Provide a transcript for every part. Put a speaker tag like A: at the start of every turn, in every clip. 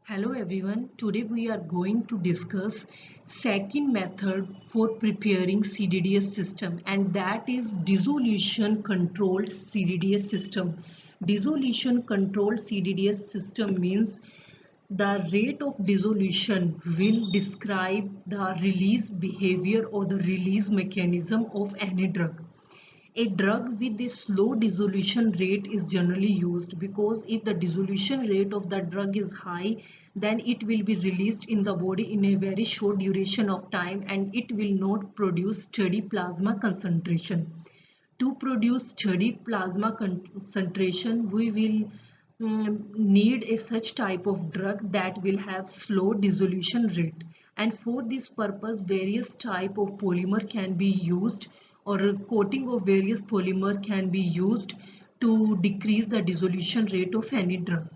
A: Hello everyone. Today we are going to discuss second method for preparing CDDS system, and that is dissolution controlled CDDS system. Dissolution controlled CDDS system means the rate of dissolution will describe the release behavior or the release mechanism of any drug. A drug with a slow dissolution rate is generally used because if the dissolution rate of the drug is high, then it will be released in the body in a very short duration of time and it will not produce steady plasma concentration. To produce steady plasma concentration, we will need a such type of drug that will have slow dissolution rate, and for this purpose various type of polymer can be used, or a coating of various polymer can be used to decrease the dissolution rate of any drug.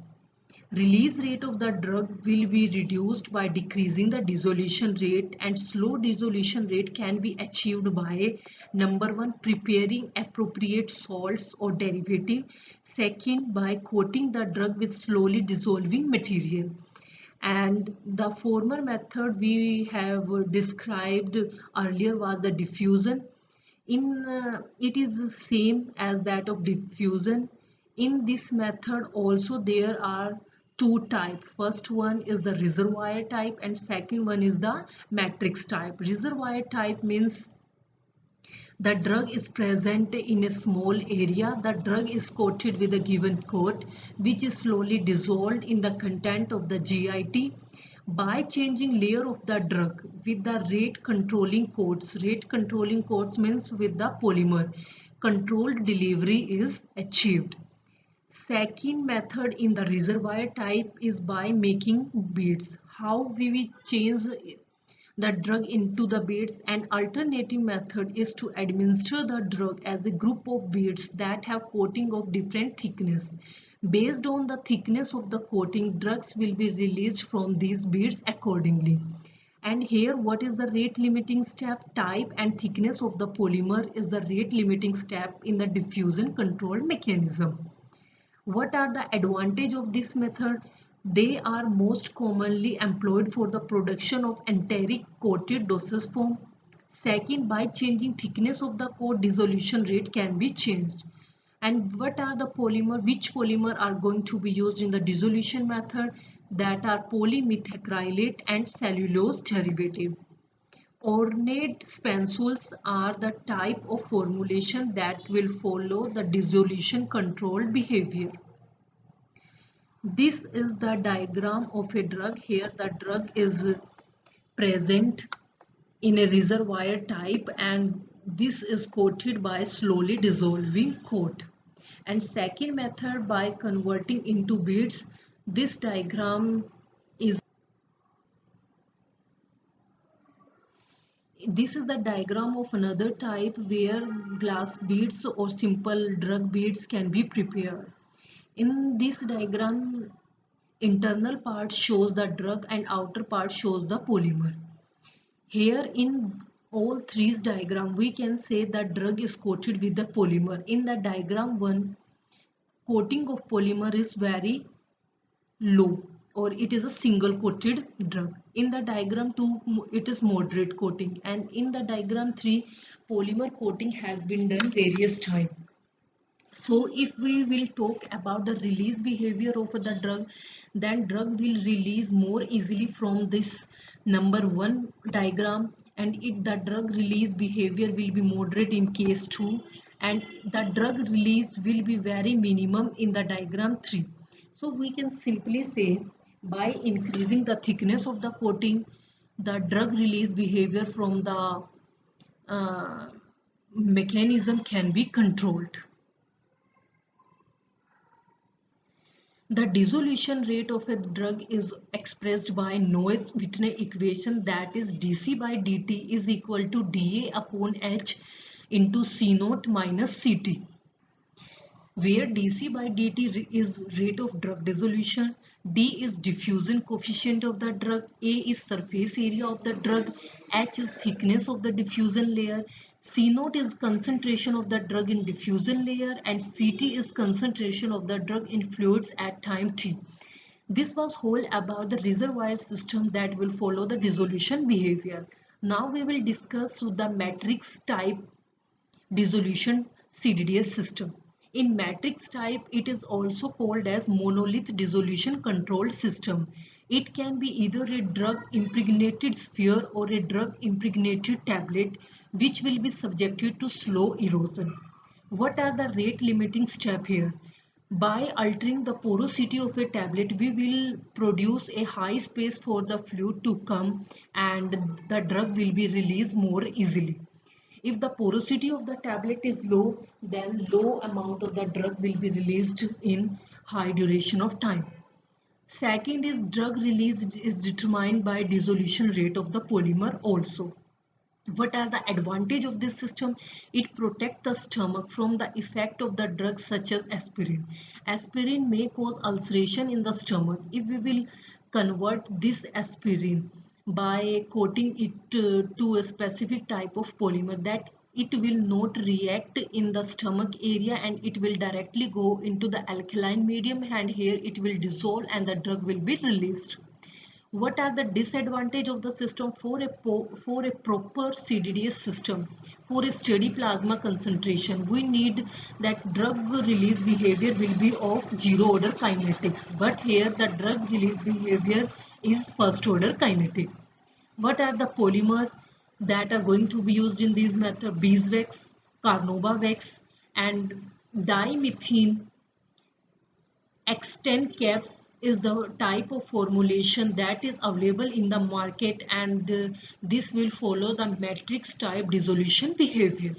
A: Release rate of the drug will be reduced by decreasing the dissolution rate, and slow dissolution rate can be achieved by number one, preparing appropriate salts or derivative, second, by coating the drug with slowly dissolving material. And the former method we have described earlier was the diffusion. It is the same as that of diffusion. In this method also there are two types. First one is the reservoir type and second one is the matrix type. Reservoir type means the drug is present in a small area. The drug is coated with a given coat which is slowly dissolved in the content of the GIT by changing layer of the drug with the rate controlling coats. Rate controlling coats means with the polymer. Controlled delivery is achieved. Second method in the reservoir type is by making beads. How we will change the drug into the beads? An alternative method is to administer the drug as a group of beads that have coating of different thickness. Based on the thickness of the coating, drugs will be released from these beads accordingly. And here what is the rate limiting step? Type and thickness of the polymer is the rate limiting step in the diffusion control mechanism. What are the advantage of this method? They are most commonly employed for the production of enteric coated dosage form. Second, by changing thickness of the coat, dissolution rate can be changed. And what are the polymer? Which polymer are going to be used in the dissolution method? That are polymethacrylate and cellulose derivative. Ornate spansules are the type of formulation that will follow the dissolution controlled behavior. This is the diagram of a drug. Here the drug is present in a reservoir type and this is coated by slowly dissolving coat. And second method by converting into beads. This diagram is This is the diagram of another type where glass beads or simple drug beads can be prepared. In this diagram, internal part shows the drug and outer part shows the polymer. Here in all three diagram, we can say that drug is coated with the polymer. In the diagram 1, coating of polymer is very low, or it is a single coated drug. In the diagram 2 it is moderate coating, and in the diagram 3 polymer coating has been done various times. So if we will talk about the release behavior of the drug, then drug will release more easily from this number 1 diagram, and the drug release behavior will be moderate in case 2, and the drug release will be very minimum in the diagram 3. So we can simply say by increasing the thickness of the coating, the drug release behavior from the uh, mechanism can be controlled. The dissolution rate of a drug is expressed by Navier-Stokes equation, that is dC by dt is equal to dA upon H into C naught minus Ct, where dC by dt is rate of drug dissolution, D is diffusion coefficient of the drug, A is surface area of the drug, H is thickness of the diffusion layer, C naught is concentration of the drug in diffusion layer, and Ct is concentration of the drug in fluids at time t. This was whole about the reservoir system that will follow the dissolution behavior. Now we will discuss the matrix type dissolution CDDS system. In matrix type, it is also called as monolith dissolution control system. It can be either a drug impregnated sphere or a drug impregnated tablet, which will be subjected to slow erosion. What are the rate limiting steps here? By altering the porosity of a tablet, we will produce a high space for the fluid to come and the drug will be released more easily. If the porosity of the tablet is low, then low amount of the drug will be released in high duration of time. Second is drug release is determined by dissolution rate of the polymer also. What are the advantage of this system? It protects the stomach from the effect of the drugs such as aspirin. Aspirin may cause ulceration in the stomach. If we will convert this aspirin by coating it to a specific type of polymer, that it will not react in the stomach area and it will directly go into the alkaline medium, and here it will dissolve and the drug will be released. What are the disadvantage of the system? For a proper CDDS system, for a steady plasma concentration, we need that drug release behavior will be of zero order kinetics, but here the drug release behavior is first order kinetic. What are the polymer that are going to be used in these method? Beeswax, carnauba wax, and dimethene X10 caps is the type of formulation that is available in the market, and this will follow the matrix type dissolution behavior.